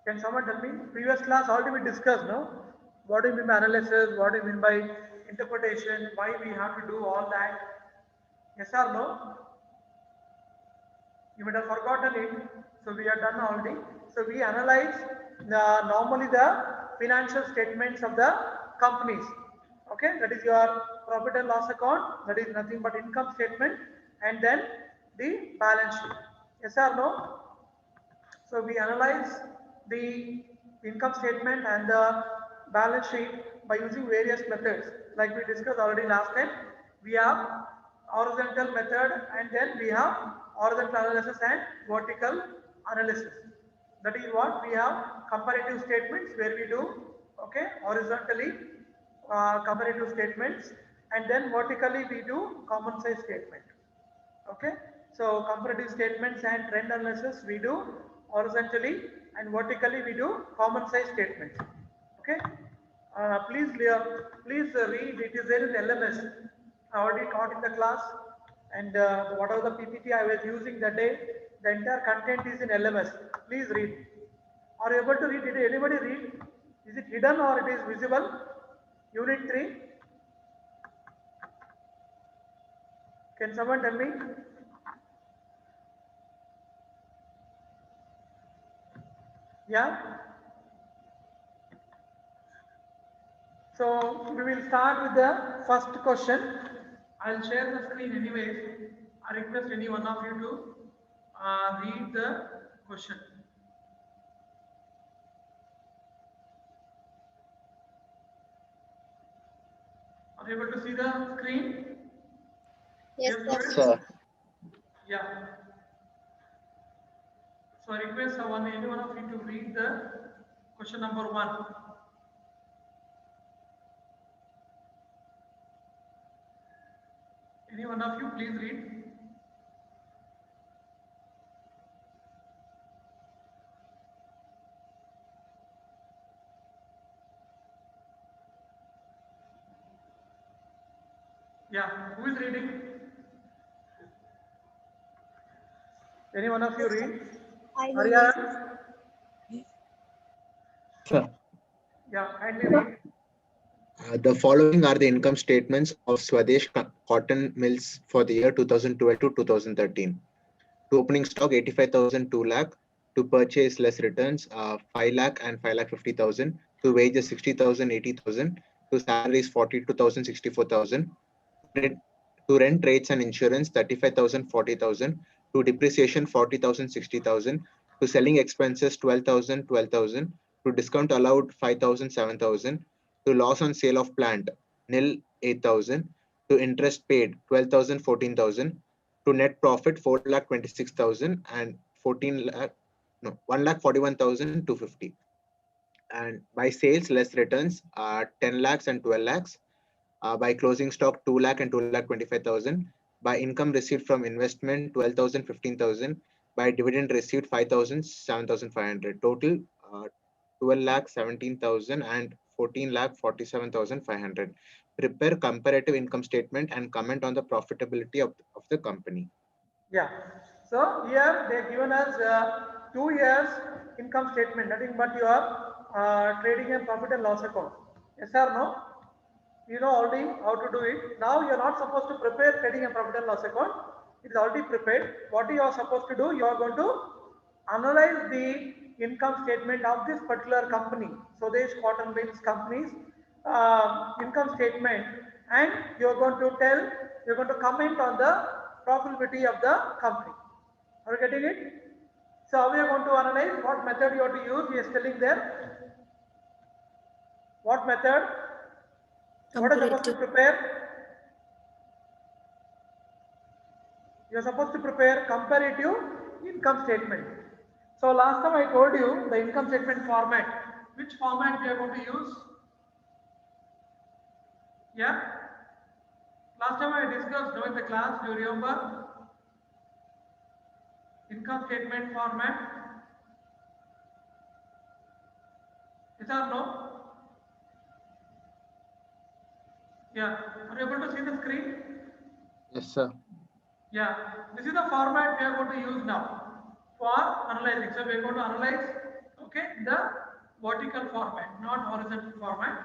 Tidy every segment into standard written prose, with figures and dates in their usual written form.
Can someone tell me? Previous class already we discussed, no? What do you mean by analysis? What do you mean by interpretation? Why we have to do all that? Yes or no? You might have forgotten it. So we are done already. So we analyze normally the financial statements of the companies. Okay, that is your profit and loss account. That is nothing but income statement, and then the balance sheet. Yes or no? So we analyze the income statement and the balance sheet by using various methods. Like we discussed already last time, we have horizontal method and then we have horizontal analysis and vertical analysis. That is what we have comparative statements where we do okay horizontally comparative statements, and then vertically we do common size statement. Okay, so comparative statements and trend analysis we do horizontally, and vertically we do common size statements. Okay, please read. It is there in LMS. I already taught in the class, and whatever the PPT I was using that day, the entire content is in LMS. Please read. Are you able to read? Did anybody read? Is it hidden or it is visible? Unit 3. Can someone tell me? Yeah. So we will start with the first question. I'll share the screen anyways. I request any one of you to read the question. Are you able to see the screen? Yes, Yes, sir. yeah. So I request any one of you to read the question number 1. Any one of you, please read. Yeah, who is reading? Any one of you read? Arya? Sir. Yeah, kindly read. The following are the income statements of Swadesh Cotton Mills for the year 2012 to 2013. To opening stock 85,000 2 lakh, to purchase less returns 5 lakh and 5 lakh 50,000, to wages 60,000 80,000, to salaries 42,000 64,000, to rent rates and insurance 35,000 40,000, to depreciation 40,000 60,000, to selling expenses 12,000 12,000, to discount allowed 5,000 7,000, to loss on sale of plant nil 8,000, to interest paid 12,000 14,000, to net profit 4,26,000 and 1,41,250. And by sales less returns 10 lakhs and 12 lakhs. By closing stock 2 lakh and 2,25,000. By income received from investment 12,000 15,000. By dividend received 5,000 7,500. Total 12 lakh 17,000 and 14 lakh 47,500. Prepare comparative income statement and comment on the profitability of the company. Yeah. So here they given us 2 years income statement, nothing but your trading and profit and loss account. Yes or no? You know already how to do it. Now you are not supposed to prepare trading and profit and loss account. It is already prepared. What you are supposed to do? You are going to analyze the income statement of this particular company. So this cotton mills companies income statement, and you are going to tell, you are going to comment on the profitability of the company. Are you getting it? So how we are going to analyze? What method you have to use? We are telling there. What method? What are you supposed to prepare? You are supposed to prepare comparative income statement. So last time I told you the income statement format. Which format we are going to use? Yeah. Last time I discussed in the class, do you remember? Income statement format. Yes or no? Yeah. Are you able to see the screen? Yes, sir. Yeah. This is the format we are going to use now for analyzing. So we are going to analyze. Okay, in the vertical format, not horizontal format.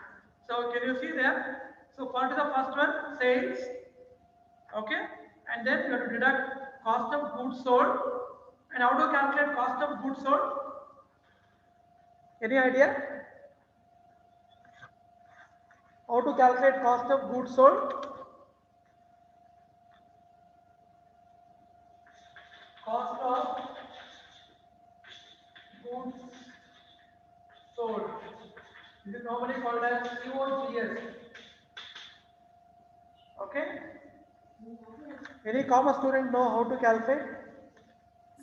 So can you see there? So what is the first one? Sales. Okay, and then you have to deduct cost of goods sold. And how to calculate cost of goods sold? Any idea? How to calculate cost of goods sold? Cost of goods sold. This is normally called as COGS. Okay. Any commerce student know how to calculate?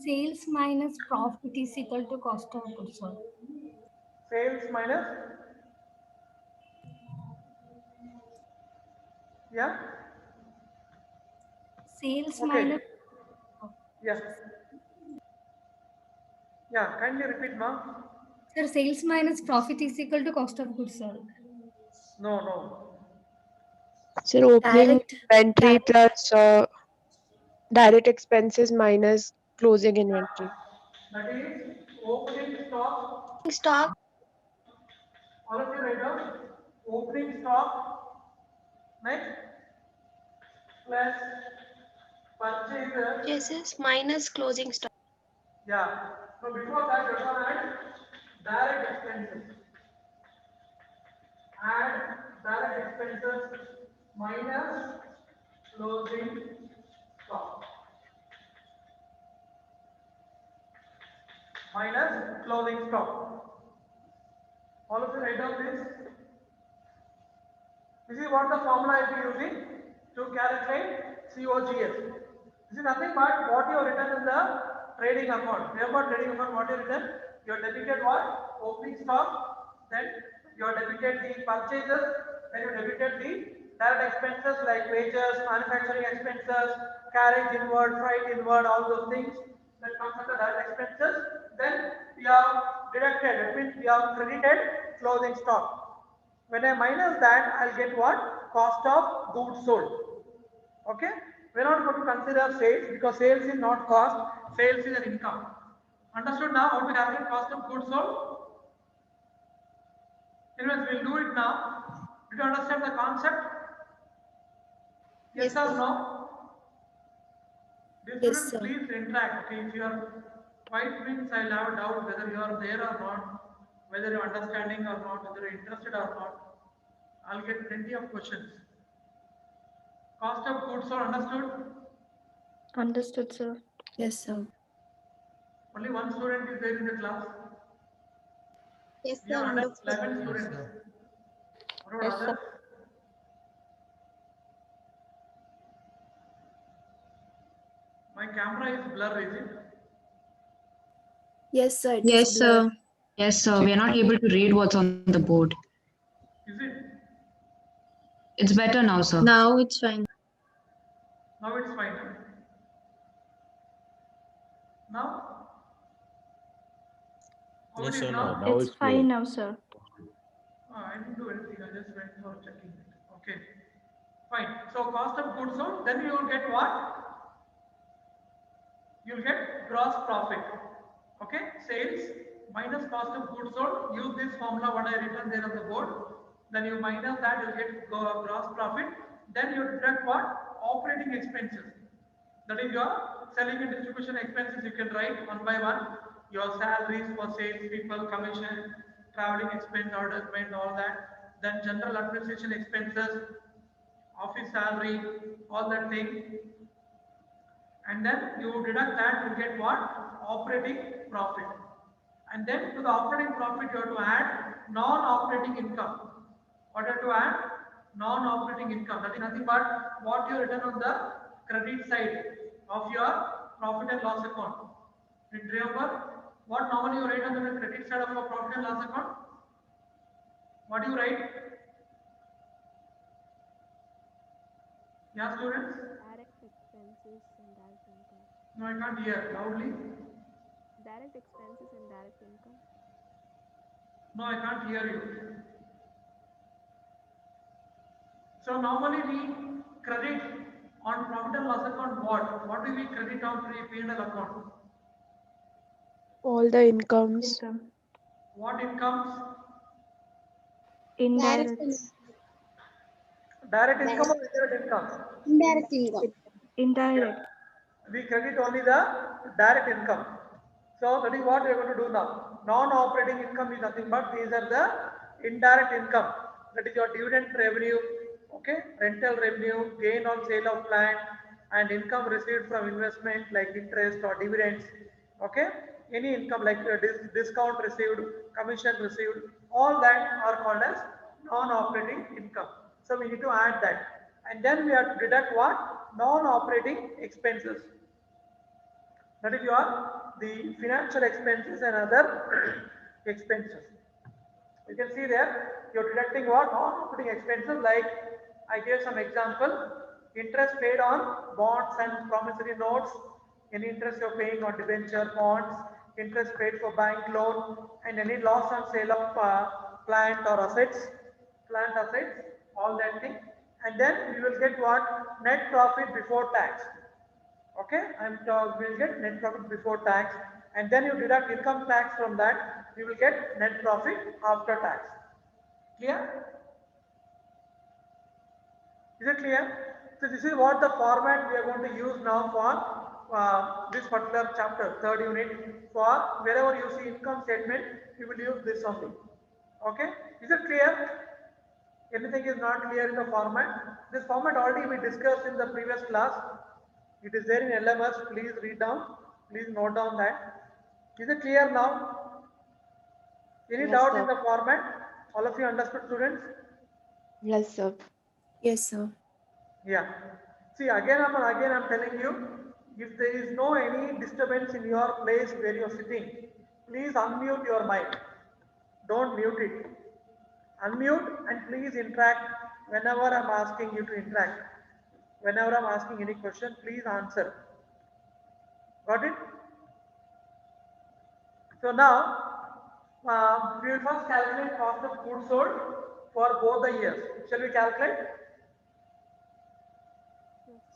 Sales minus profit is equal to cost of goods sold. Sales minus, yeah, Sales okay, minus yeah, yeah. Kindly repeat, ma'am. sir, sales minus profit is equal to cost of goods sold. No, no. Sir, opening Direct. inventory plus direct expenses minus closing inventory. That is opening stock. Stock. All of you write down. Opening stock. Next, plus purchases. Purchases minus closing stock. Yeah. So before that, you have to add direct expenses. Add direct expenses minus closing stock. Minus closing stock. All of you write down this. This is what the formula I will be using to calculate COGS. This is nothing but what you have written in the trading account. Remember trading account, what you have written? You have debited what? Opening stock. Then you have debited the purchases. Then you debited the direct expenses like wages, manufacturing expenses, carriage inward, freight inward, all those things that comes under direct expenses. Then we have deducted. It means we have credited closing stock. When I minus that, I'll get what? Cost of goods sold. Okay? We're not going to consider sales because sales is not cost, sales is an income. Understood now how to calculate cost of goods sold? Anyways, we'll do it now. Did you understand the concept? Yes, Yes, or sir. no? Dear Yes, students, sir. please interact. Okay, if you are quiet means I'll have a doubt whether you are there or not, whether you're understanding or not, whether you're interested or not. I'll get plenty of questions. Cost of goods sold understood? Understood, sir. Yes, sir. Only one student is there in the class. Yes, We have 11 students. What about Yes, others? My camera is blur, is it? Yes, sir. Yes, sir. Yes, sir. We are not able to read what's on the board. Is it? It's better now, sir. Now it's fine. Now it's fine. Now? How Yes, it is sir. now? Now it's clear. now, sir. I didn't do anything. I just went for checking it. Okay. Fine. So cost of goods sold, then you will get what? You'll get gross profit. Okay? Sales minus cost of goods sold. Use this formula what I written there on the board. Then you minus that, you'll get gross profit. Then you deduct what? Operating expenses. That is your selling and distribution expenses. You can write one by one. Your salaries for sales people, commission, traveling expense, order spend, all that. Then general administration expenses, office salary, all that thing. And then you deduct that, you get what? Operating profit. And then to the operating profit, you have to add non-operating income. What you have to add? Non-operating income. That is nothing but what you written on the credit side of your profit and loss account. Remember what normally you write on the credit side of your profit and loss account? What do you write? Yeah, students? Direct expenses and direct income. No, I can't hear loudly. Direct expenses and direct income. No, I can't hear you. So normally we credit on profit and loss account what? What do we credit on P&L account? All the incomes. What incomes? Indirect. Direct income or indirect income? Indirect income. Indirect. We credit only the direct income. So that is what we are going to do now. Non-operating income is nothing but these are the indirect income. That is your dividend revenue, okay, rental revenue, gain on sale of land, and income received from investment like interest or dividends. Okay, any income like discount received, commission received, all that are called as non-operating income. So we need to add that, and then we have to deduct what? Non-operating expenses. That is your the financial expenses and other expenses. You can see there you're deducting what? Non-operating expenses, like I gave some example. Interest paid on bonds and promissory notes, any interest you're paying on debenture bonds, interest paid for bank loan, and any loss on sale of plant or assets, all that thing. And then we will get what? Net profit before tax. Okay, we'll get net profit before tax, and then you deduct income tax from that, you will get net profit after tax. Clear? Is it clear? So this is what the format we are going to use now for this particular chapter, third unit. For wherever you see income statement, you will use this only. Okay? Is it clear? Anything is not clear in the format? This format already we discussed in the previous class. It is there in LMS. Please read down. Please note down that. Is it clear now? Any Yes, doubt sir. in the format? All of you understood, students? Yes, sir. Yes, sir. Yeah. See, again I'm telling you, if there is no any disturbance in your place where you are sitting, please unmute your mic. Don't mute it. Unmute and please interact whenever I'm asking you to interact. Whenever I'm asking any question, please answer. Got it? So now, we will first calculate cost of goods sold for both the years. Shall we calculate?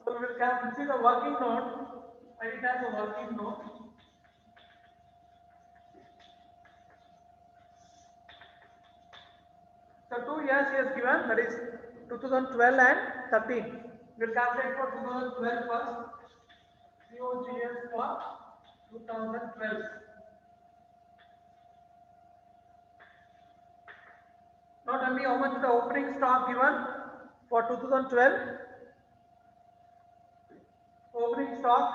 So we will calculate. This is a working note. Write it as a working note. So 2 years he has given, that is 2012 and 13. We will calculate for 2012 first. COGS for 2012. Not only how much the opening stock given for 2012. Opening stock,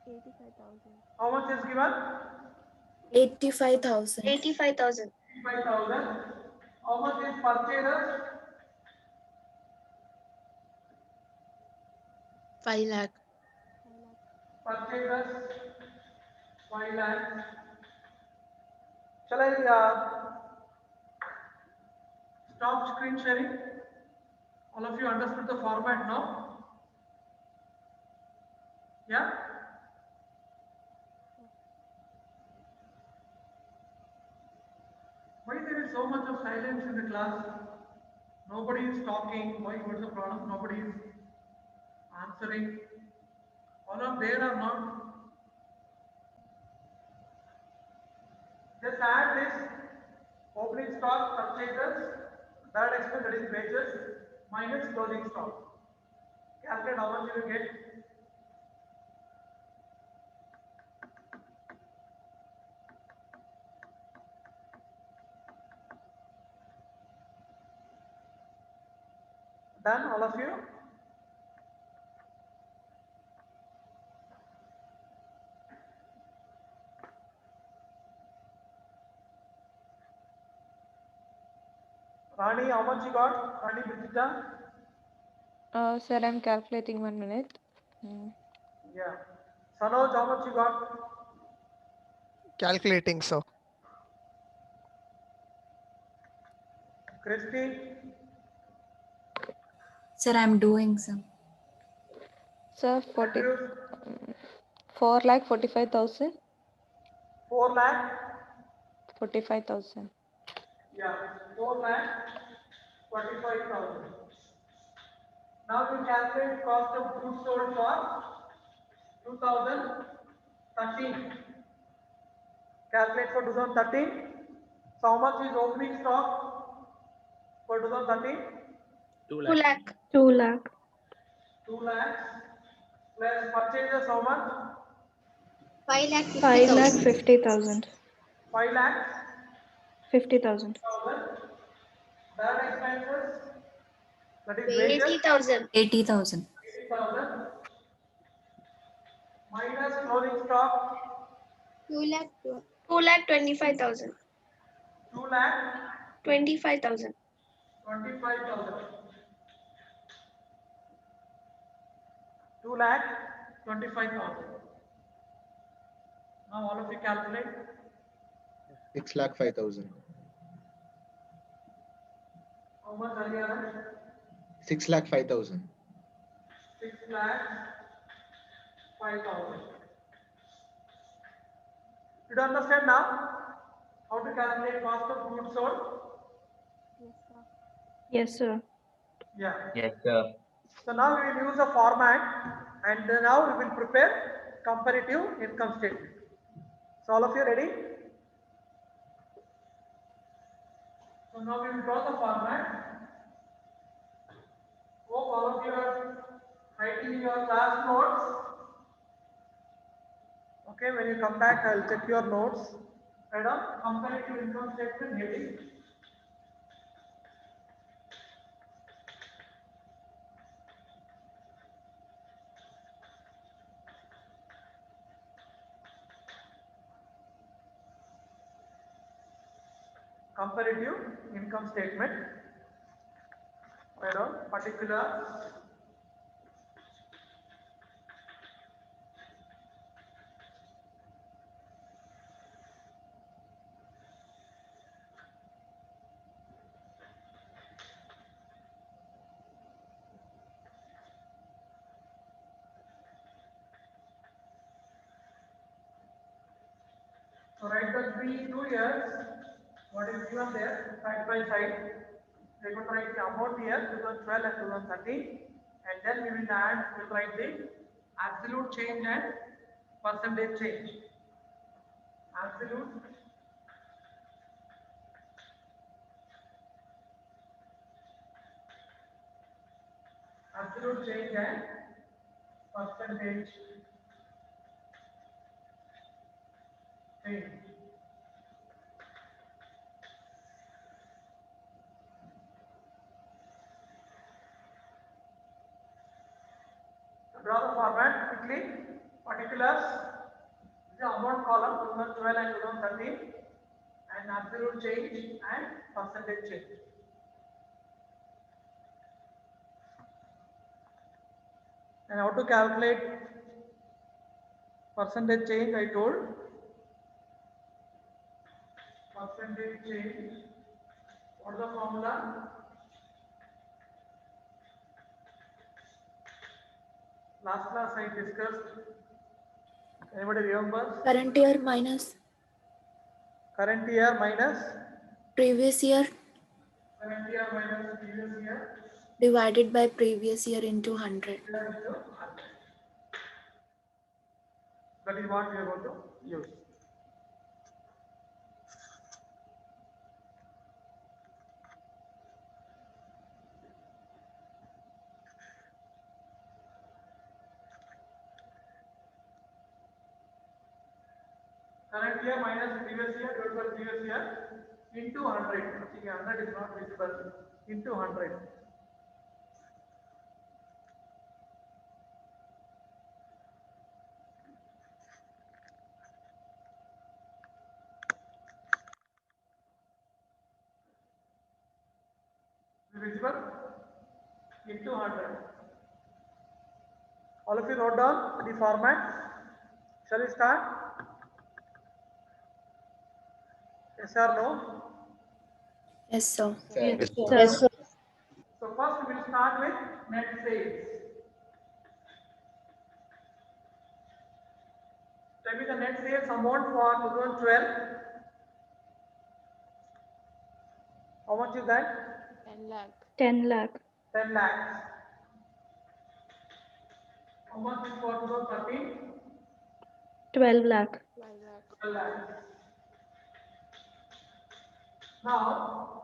85,000. how much is given? 85,000. 85,000. How much is purchases? 5 lakh. 5 lakh. Purchases 5 lakhs. Shall I stop screen sharing? All of you understood the format now? Yeah? Why there is so much of silence in the class? Nobody is talking. Why? What's the problem? Nobody is answering. All are there or not? Just add this opening stock, purchases, that expense, that is wages, minus closing stock. Calculate how much you will get. Done, all of you? Rani, how much you got? Rani Bridita? Sir, I'm calculating 1 minute. Yeah. Sanoj, how much you got? Calculating, sir. Christy? Sir, I'm doing some. Sir, Andrews? 4,45,000. 4 lakh? 45,000. Yeah, 4 lakh 45,000. Now we calculate cost of goods sold for 2013. Calculate for 2013. So how much is opening stock for 2013? 2 lakh. 2 lakh. 2 lakhs plus purchases how much? 5 lakh 5 lakh 50,000. 50,000. 5 lakhs 50,000. 1000. Direct expenses, that is 80,000. 80,000. 80,000 minus closing stock 2 lakh 25,000. 2 lakh 25,000. 25,000. 2 lakh 25,000. Now all of you calculate. 6,05,000. How much earlier? 6,05,000. 6 lakh 5,000. You don't understand now how to calculate cost of goods sold? Yes, sir. Yeah. Yes, sir. So now we will use a format and now we will prepare comparative income statement. So all of you ready? So now we will draw the format. Hope all of you are writing your class notes. Okay, when you come back, I will check your notes. Right on comparative income statement heading. Comparative income statement. Right on particular. So write the 2 years, what is given there, side by side. We will write the amount here, 2012 and 2013, and then we will add, we will write the absolute change and percentage change. Absolute change and percentage change. Draw the format quickly. Particulars, the amount column 2012 and 2013, and absolute change and percentage change. And how to calculate percentage change, I told. Percentage change, what is the formula? Last class I discussed. Anybody remember? Current year minus Current year minus previous year current year minus previous year. divided by previous year into 100. That is what we are going to use. Current year minus previous year divided by previous year into 100. See, 100 is not visible. Into 100. Visible? Into 100. All of you note down the format. Shall we start? Yes or no? Yes, sir. Yes, Sir. sir. So first we will start with net sales. Tell me the net sales amount for 2012. How much is that? 10 lakh. 10 lakhs. How much is for 2013? 12 lakh. 12 lakhs. Now,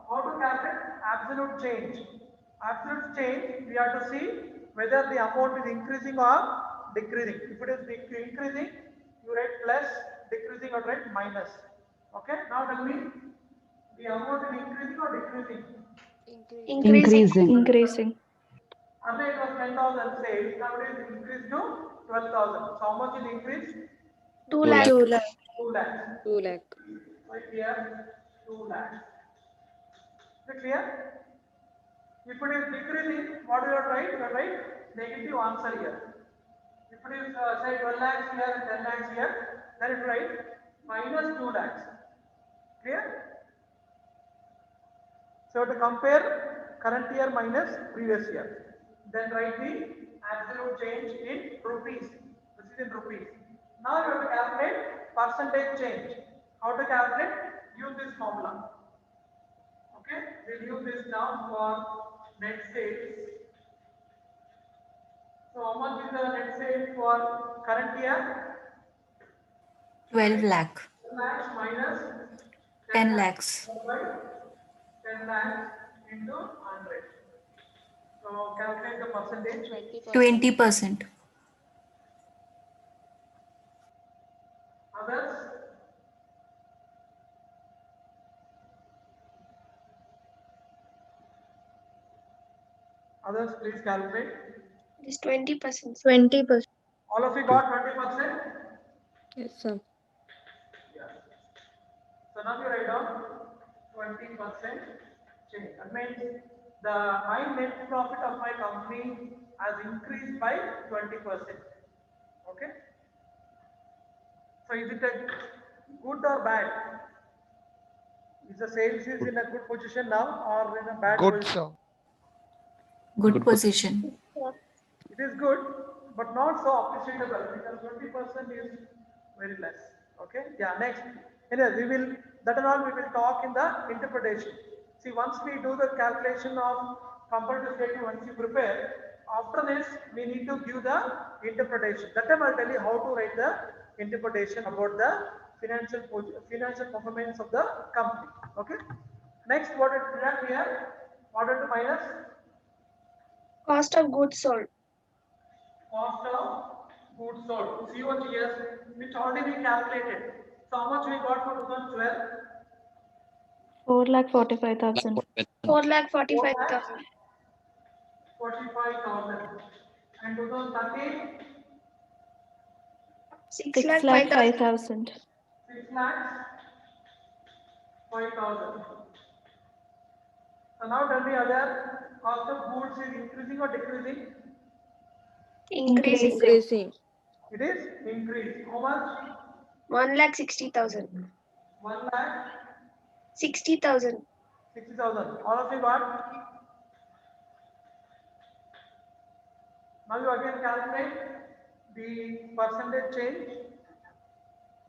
how to calculate absolute change? Absolute change, we have to see whether the amount is increasing or decreasing. If it is increasing, you write plus, decreasing, or write minus. Okay, now tell me, the amount is increasing or decreasing? Increasing. Increasing. Earlier it was 10,000 sales, now it is increased to 12,000. So how much is increased? 2 lakh. 2 lakh. 2 lakhs. 2 lakh. Right here, 2 lakhs. Is it clear? If it is decreasing, what do you write? You write negative answer here. If it is say 12 lakhs here and 10 lakhs here, then it write minus 2 lakhs. Clear? So to compare current year minus previous year, then write the absolute change in rupees. This is in rupees. Now you have to calculate percentage change. How to calculate? Use this formula. Okay, we'll use this now for net sales. So how much is the net sales for current year? 12 lakh, 12 lakhs minus 10 lakhs. by 10 lakhs into 100. So calculate the percentage. 20%. Others? Others, please calculate. It is 20%. 20%. All of you got 20%? Yes, sir. Yes. So now you write down 20% change. That means my net profit of my company has increased by 20%. Okay. So is it a good or bad? Is the sales is in a good position now or in a bad position? Good position. It is good, but not so appreciable because 20% is very less. Okay. Yeah. Next. Anyway, that and all we will talk in the interpretation. See, once we do the calculation of comparative statement, once you prepare, after this we need to give the interpretation. That time I'll tell you how to write the interpretation about the financial performance of the company. Okay. Next, what is that here? Order to minus Cost of goods sold. cost of goods sold. COGS, which already we calculated. So how much we got for 2012? 4,45,000. 4,45,000. 45,000. And 2013? 6,05,000. 6 lakhs 5,000. So now tell me other cost of goods is increasing or decreasing? Increasing. Increasing. It is increased. How much? 1,60,000. 1 lakh 60,000. 60,000. All of you got? Now you again calculate the percentage change.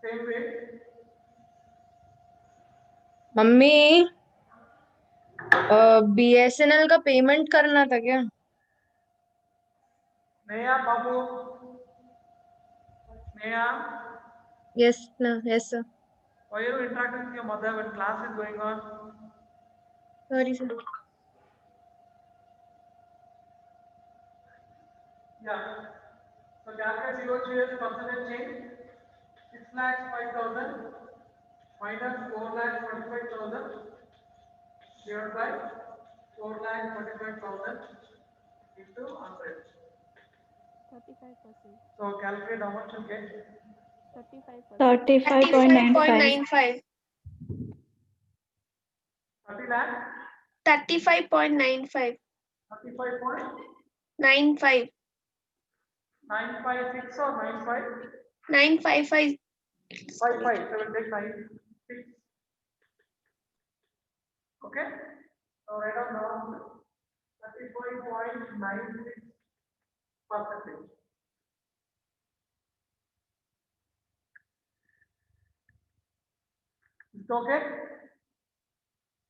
Same way. Mummy BSNL का payment करना था क्या? Neha, Babu. Neha, Yes, no, yes sir. why are you interacting with your mother when class is going on? Sorry sir. Yeah. So calculate COGS percentage change. 6 lakhs 5,000 minus 4 lakhs 45,000 divided by 4 lakhs 45,000 into 100. 35%. So calculate how much you get. 35%. 35.95. 30 lakhs 35.95. 35.956 95. or 95? 955. 55. So we'll take 96. Okay. So write down now 35.96%. Is it okay?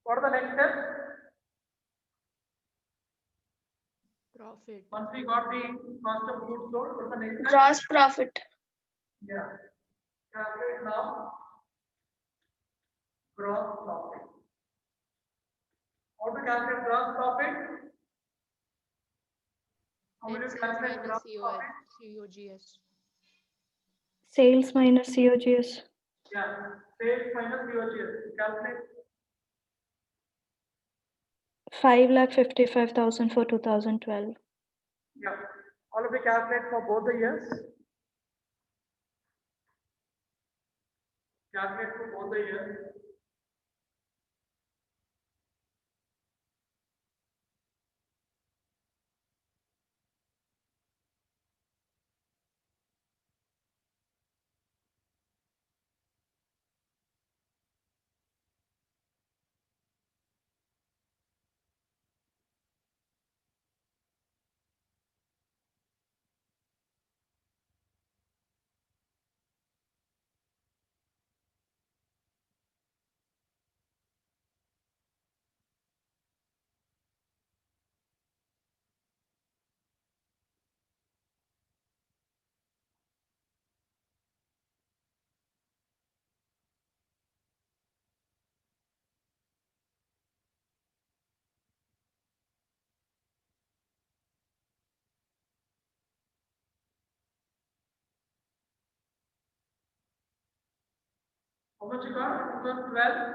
What are the next steps? Profit. Once we got the cost of goods sold, what's the next step? Gross profit. Yeah. Calculate now gross profit. How to calculate gross profit? How will you Sales calculate minus gross profit? COGS. Sales minus COGS. Yeah, sales minus COGS. Calculate. 5,55,000 for 2012. Yeah. All of you calculate for both the years. Calculate for both the years. How much you got? 2012.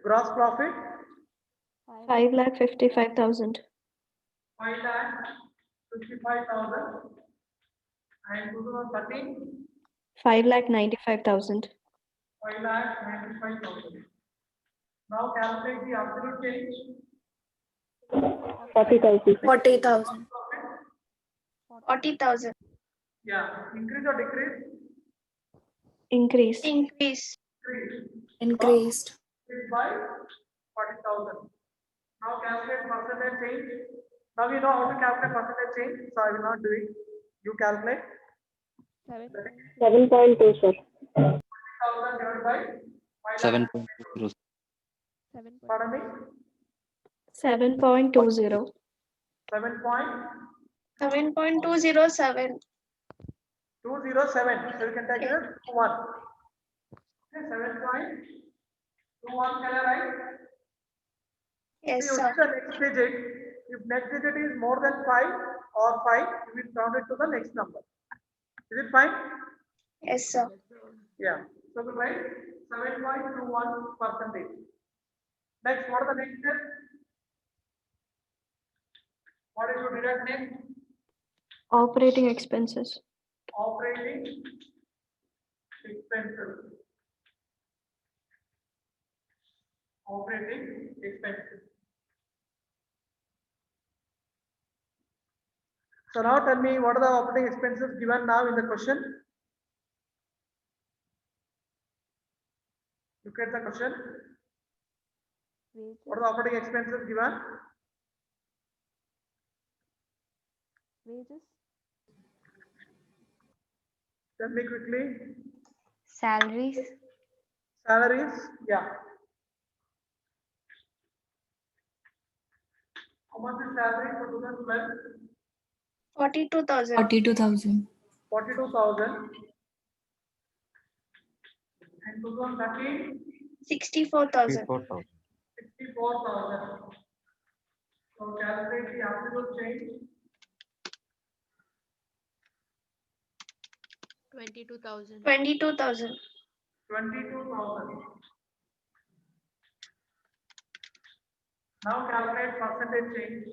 Gross profit? 5,55,000. 5,55,000. And 2013? 5,95,000. 5,95,000. Now calculate the absolute change. 40,000. 40,000. 40,000. Yeah, increase or decrease? Increase. Increase. Increased. Increase by 40,000. Now calculate percentage change. Now you know how to calculate percentage change, so I will not do it. You calculate. 7.2, sir. 40,000 divided by 7.0. Pardon me? 7.20. 7.207. 7.207. So you can take it 1. Okay, 7.21 can I write? Yes, See, sir. the next digit. If next digit is more than 5 or 5, you will round it to the next number. Is it fine? Yes, sir. Yeah. So we write 7.21%. Next, what are the next step? What is your deduct next? Operating expenses. Operating expenses. Operating expenses. So now tell me what are the operating expenses given now in the question? Look at the question. What are the operating expenses given? Wages. Tell me quickly. Salaries. Salaries, yeah. How much is salary for 2012? 42,000. 42,000. 42,000. And 2013? 64,000. 64,000. So calculate the absolute change. 22,000. 22,000. 22,000. Now calculate percentage change.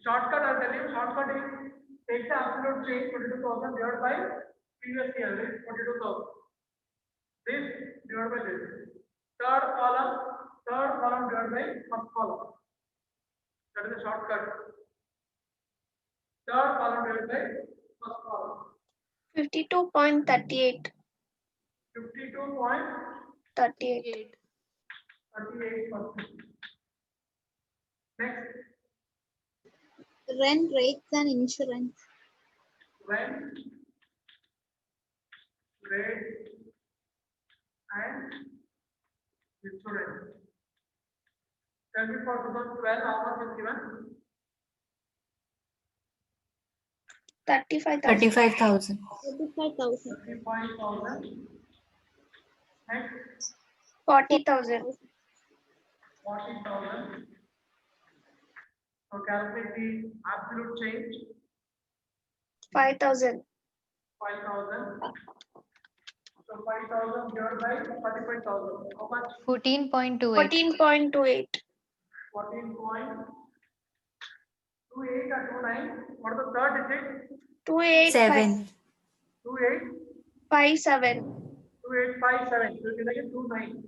Shortcut, I'll tell you, shortcut is take the absolute change 22,000 divided by previous year, is 42,000. This divided by this. Third column divided by first column. That is a shortcut. Third column divided by first column. 52.38. 52.38%. 38. Next, Rent, rates, and insurance. rent, rate, and insurance. Tell me for 2012, how much is given? 35,000. 35,000. 35,000. 35,000. Next, 40,000. 40,000. So calculate the absolute change. 5,000. 5,000. So 5,000 divided by 35,000. How much? 14.28. 14.28. 14.28 or 29. What is the third digit? 2857. 2857. So it is again 29.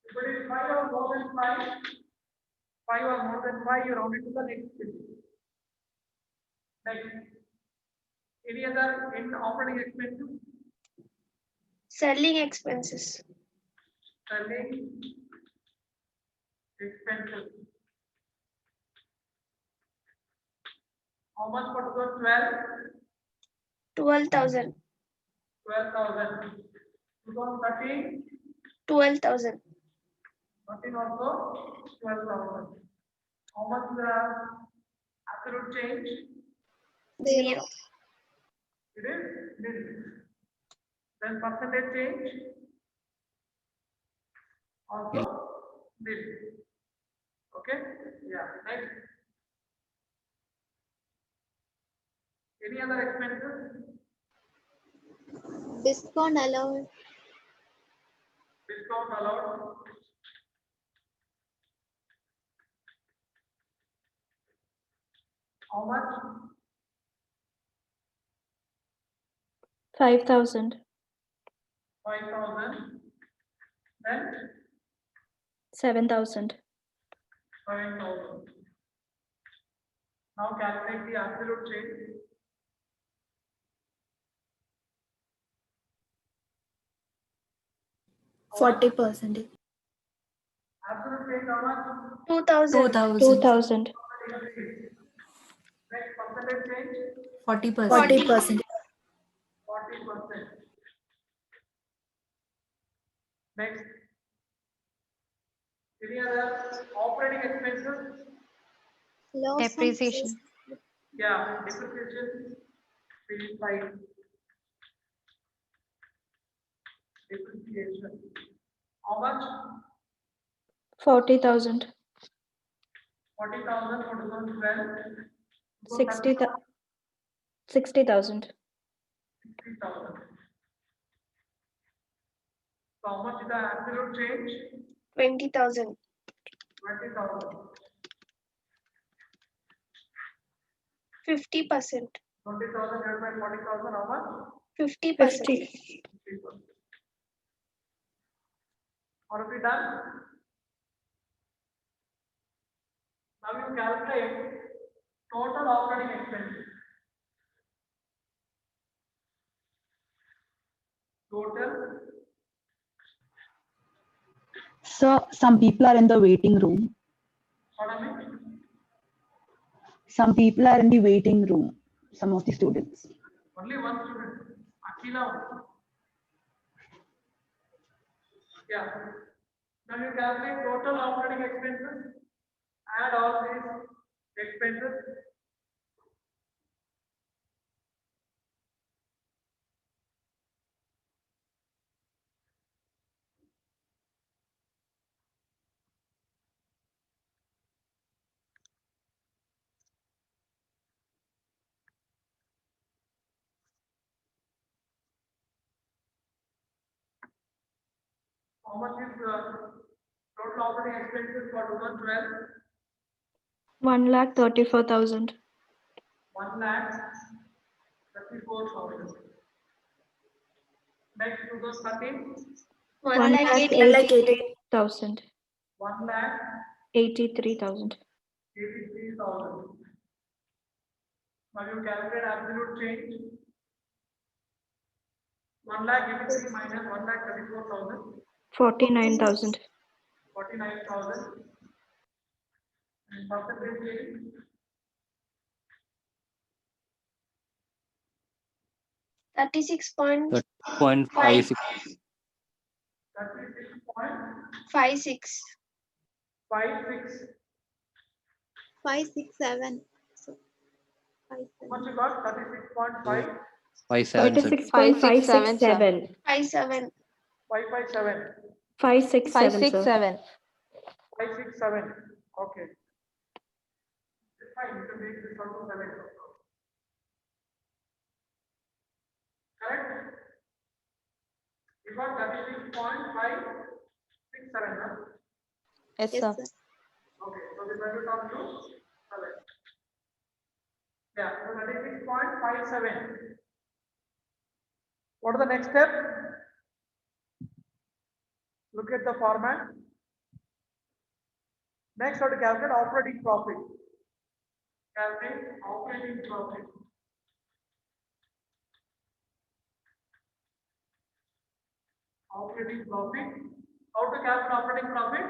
If it is 5 or more than 5, 5 or more than 5, you round it to the next digit. Next. Any other in operating expenses? Selling expenses. Selling expenses. How much for 2012? 12,000. 12,000. 2013? 12,000. 13 also 12,000. How much the absolute change? 0. It is nil. Then percentage change? Also nil. Okay? Yeah. Next. Any other expenses? Discount allowed. Discount allowed. How much? 5,000. 5,000. Then 7,000. 7,000. Now calculate the absolute change. Absolute change how much? 2,000. 2,000. Next percentage change? 40%. 40%. Next. Any other operating expenses? Loss on Depreciation. Yeah, depreciation. Page 5. Depreciation. How much? 40,000. 40,000 for 2012. 60,000. 60,000. So how much is the absolute change? 20,000. 20,000. 50%. 20,000 divided by 40,000, how much? 50%. 50. 50%. Are we done? Now you calculate total operating expenses. Total. So some people are in the waiting room. Pardon me? Some people are in the waiting room. Some of the students. Only one student. Akila. Yeah. Now you calculate total operating expenses. Add all these expenses. How much is total operating expenses for 2012? 1,34,000. 1,34,000. Next 2013. 1,83,000. 1,83,000. 83,000. Now you calculate absolute change. 1,83,000 minus 1,34,000. 49,000. 49,000. And percentage change. 36.56. 0.56. 36.56. 567. So, How much you got? 36.5. 57. 36.567. 57. 557. 567, sir. 567. 567. Okay. It's fine. You can make this also 7. Correct? You got 36.567. Huh? Yes, Yes, sir. sir. Okay. So this value comes to 7. Yeah. So 36.57. What is the next step? Look at the format. Next, how to calculate operating profit. Calculate operating profit. Operating profit. How to calculate operating profit?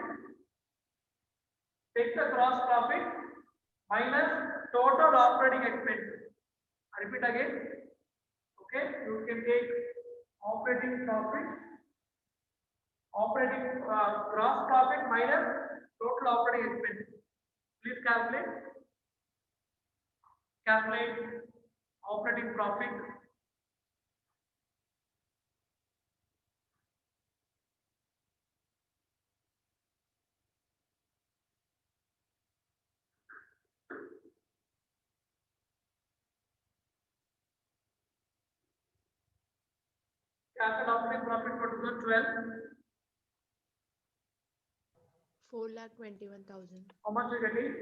Take the gross profit minus total operating expenses. I repeat again. Okay, you can take operating profit, gross profit minus total operating expenses. Please calculate. Calculate operating profit. Calculate operating profit for 2012. 4,21,000. How much you getting?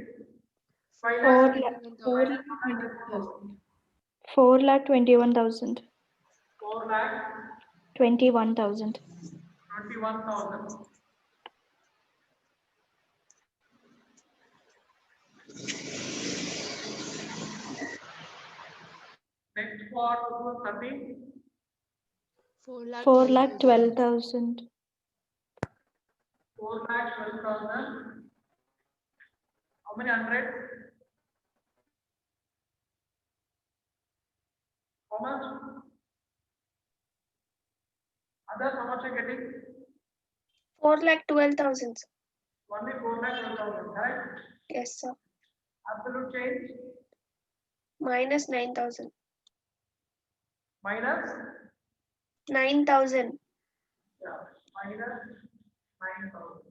4,21,000. 4,21,000. 4,21,000. 21,000. Next for 2013. 4,12,000. 4,12,000. How many hundreds? How much? Others, how much are you getting? 4,12,000. Only 4,12,000, right? Yes, sir. Absolute change Minus 9,000. minus, 9,000. yeah, minus 9,000.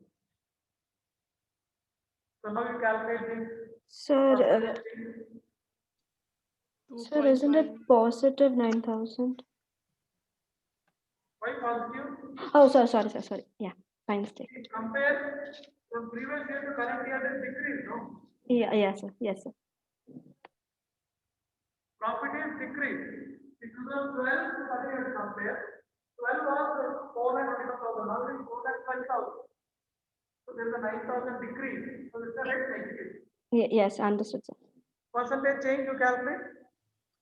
So now you calculate this. Sir, percentage. sir, isn't it positive 9,000? Why positive? Oh, sorry, sorry. Yeah, my mistake. Compare from previous year to current year, there is decrease, no? Yeah, yes, sir. Profit is decreased. In 2012, current year compare, 12 was 4,21,000, now it is 4,12,000. So there is a 9,000 decrease. So it's a net negative. Yes, understood, sir. Percentage change you calculate?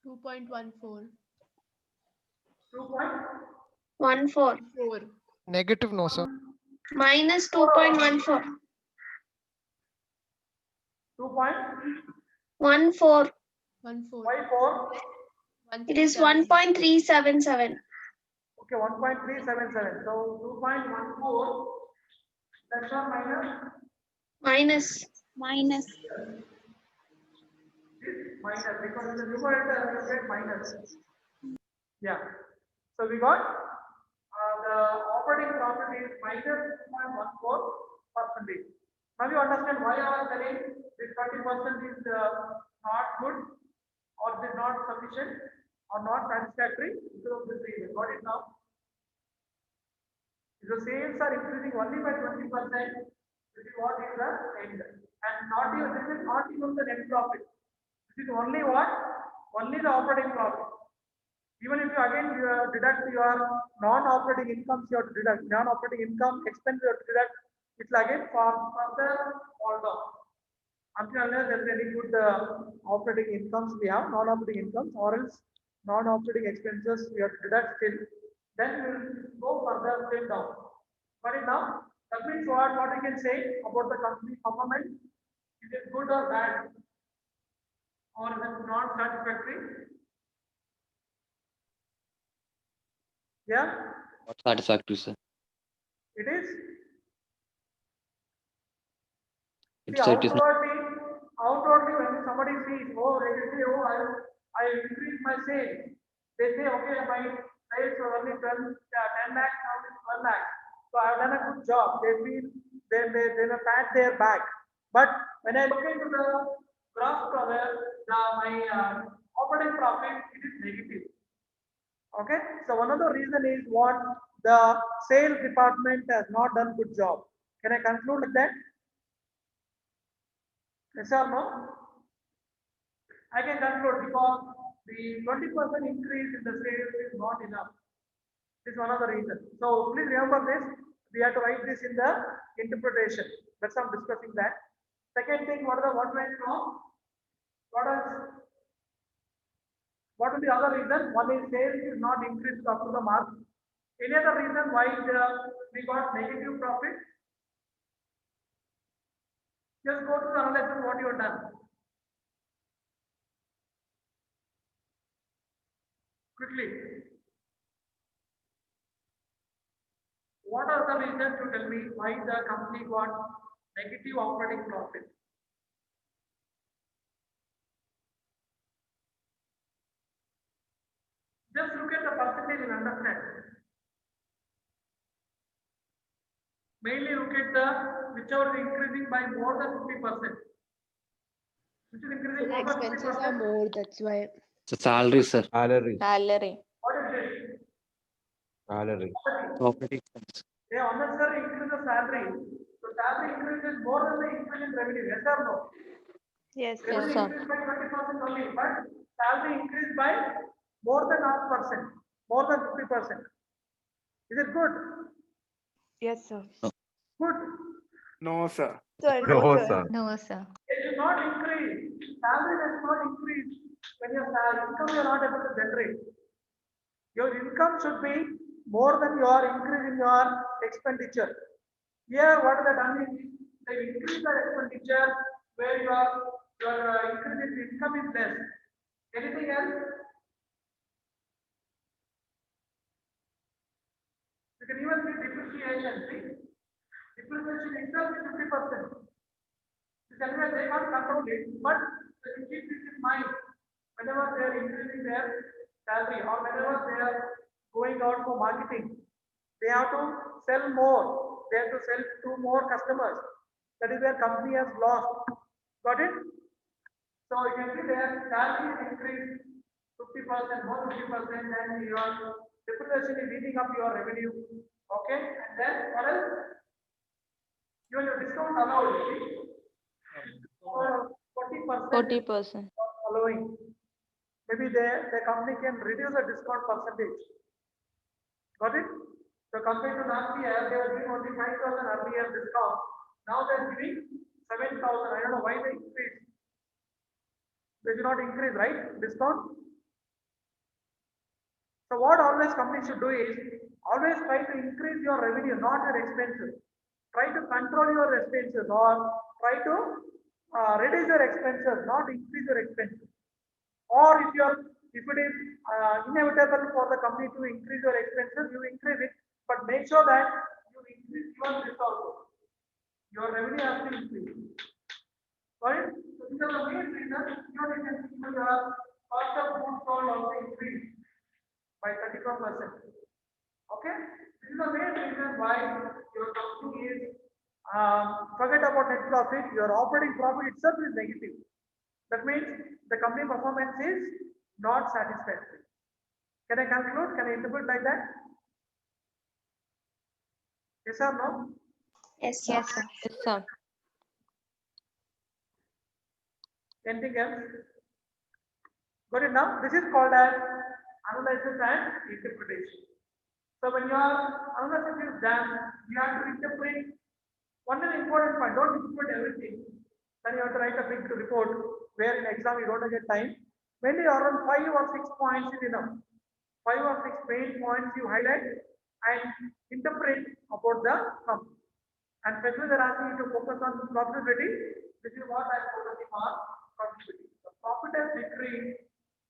2.14. 2.14. Negative, no, sir. Minus 2.14. 2.14. 14. Why 4? It is 1.377. Okay, 1.377. So 2.14 plus or minus? Minus. Minus because in the numerator you get minus. Yeah. So we got the operating profit is minus 2.14%. Now you understand why I was telling this 30% is not good or is not sufficient or not satisfactory because of this reason. Got it now? If the sales are increasing only by 20%, this is what is the end. And not even this is not even the net profit. This is only what? Only the operating profit. Even if you again deduct your non-operating incomes, you have to deduct non-operating income expense, you have to deduct. It will again further fall down. Until unless there is any good operating incomes we have, non-operating incomes, or else non-operating expenses we have to deduct still. Then we will go further still down. But now, that means what we can say about the company performance? Is it good or bad? Or is it not satisfactory? Yeah? Not satisfactory, sir. It is? See, It's it is not. outwardly when somebody sees, oh, they say, oh, I increased my sales. They say, okay, my sales were only 10 lakhs, now it's 12 lakhs. So I have done a good job. They feel they may pat their back. But when I look into the graph my operating profit, it is negative. Okay, so one of the reason is what the sales department has not done good job. Can I conclude like that? Yes or no? I can conclude because the 20% increase in the sales is not enough. This is one of the reasons. So please remember this. We have to write this in the interpretation. That's why I'm discussing that. Second thing, what went wrong? What is the other reason? One is sales is not increased up to the mark. Any other reason why we got negative profit? Just go to the analysis what you have done. Quickly. What are the reasons to tell me why the company got negative operating profit? Just look at the percentage and understand. Mainly look at the whichever is increasing by more than 50%. Which is increasing more than 50%. Expenses are more, that's why. So salary, sir. Salary. What is this? Salary. Operating expense. They unnecessarily increase the salary. So salary increase is more than the increase in revenue. Yes or no? Yes, Revenue sir. increased by 20% only, but salary increased by more than 0.5%, more than 50%. Is it good? Yes, sir. Good. No, sir. No, sir. No, sir. It should not increase. Salary does not increase when your income you are not able to generate. Your income should be more than your increase in your expenditure. Here, what they done is they increase the expenditure where your increase in income is less. Anything else? You can even see depreciation. See, depreciation itself is 50%. Anyway, they can't control it, but they keep this in mind whenever they are increasing their salary or whenever they are going out for marketing. They have to sell more. They have to sell to more customers. That is where company has lost. Got it? So you can see their salary is increased 50%, more than 50%, and your depreciation is eating up your revenue. Okay, and then what else? Your discount allowed. 40%. Following. Maybe the company can reduce the discount percentage. Got it? So compared to last year, they were giving only 5,000 earlier discount. Now they are giving 7,000. I don't know why they increased. They did not increase, right? Discount. So what always company should do is always try to increase your revenue, not your expenses. Try to control your expenses or try to reduce your expenses, not increase your expenses. Or if it is inevitable for the company to increase your expenses, you increase it, but make sure that you increase your this also. Your revenue has to increase. Right? So these are the main reasons. Your cost of goods sold also increased by 34%. Okay? This is the main reason why your company is forget about net profit, your operating profit itself is negative. That means the company performance is not satisfactory. Can I conclude? Can I interpret like that? Yes or no? Yes, sir. Yes, sir. Anything else? Got it now? This is called as analysis and interpretation. So when your analysis is done, you have to interpret. One is important point. Don't interpret everything. Then you have to write a big report where in exam you don't get time. Mainly around 5 or 6 points is enough. 5 or 6 main points you highlight and interpret about the company. And especially they're asking you to focus on profitability. This is what I'm focusing on, profitability. The profit has decreased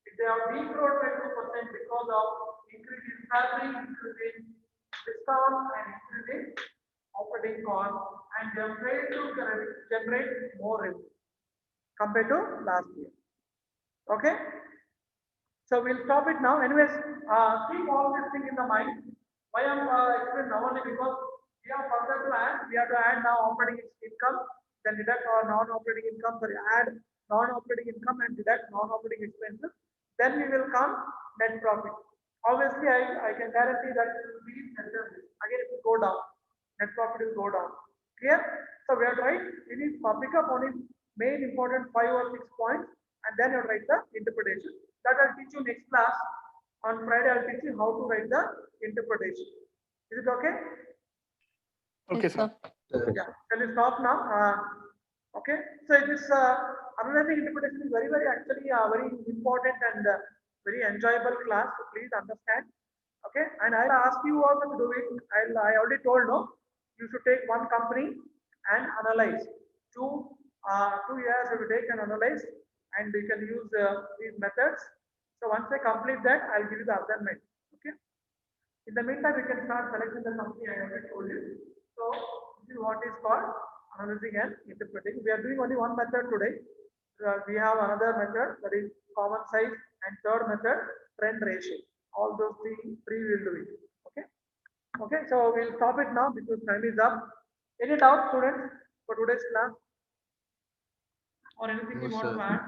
if they have degrowth by 2% because of increase in salary, increase in discount, and increase in operating cost, and they have failed to generate more revenue compared to last year. Okay? So we'll stop it now. Anyways, keep all this thing in the mind. Why I'm explaining now only because we have further to add. We have to add now operating income, then deduct our non-operating income, sorry, add non-operating income and deduct non-operating expenses. Then we will come net profit. Obviously, I can guarantee that it will be lesser. Again, it will go down. Net profit will go down. Clear? So we have to write, we need to pick up only main important 5 or 6 points and then you write the interpretation. That I'll teach you next class. On Friday, I'll teach you how to write the interpretation. Is it okay? Okay, sir. Yeah. Can you stop now? Okay. So this analyzing interpretation is very actually very important and very enjoyable class. So please understand. Okay. And I'll ask you also to do it. I already told no. You should take one company and analyze. 2 years you will take and analyze, and you can use these methods. So once I complete that, I'll give you the assignment. Okay. In the meantime, you can start selecting the company I already told you. So this is what is called analyzing and interpreting. We are doing only one method today. We have another method, that is common size, and third method, trend ratio. All those three will do it. Okay. Okay. So we'll stop it now because time is up. Any doubts, students, for today's class? Or anything No, you want to sir. add?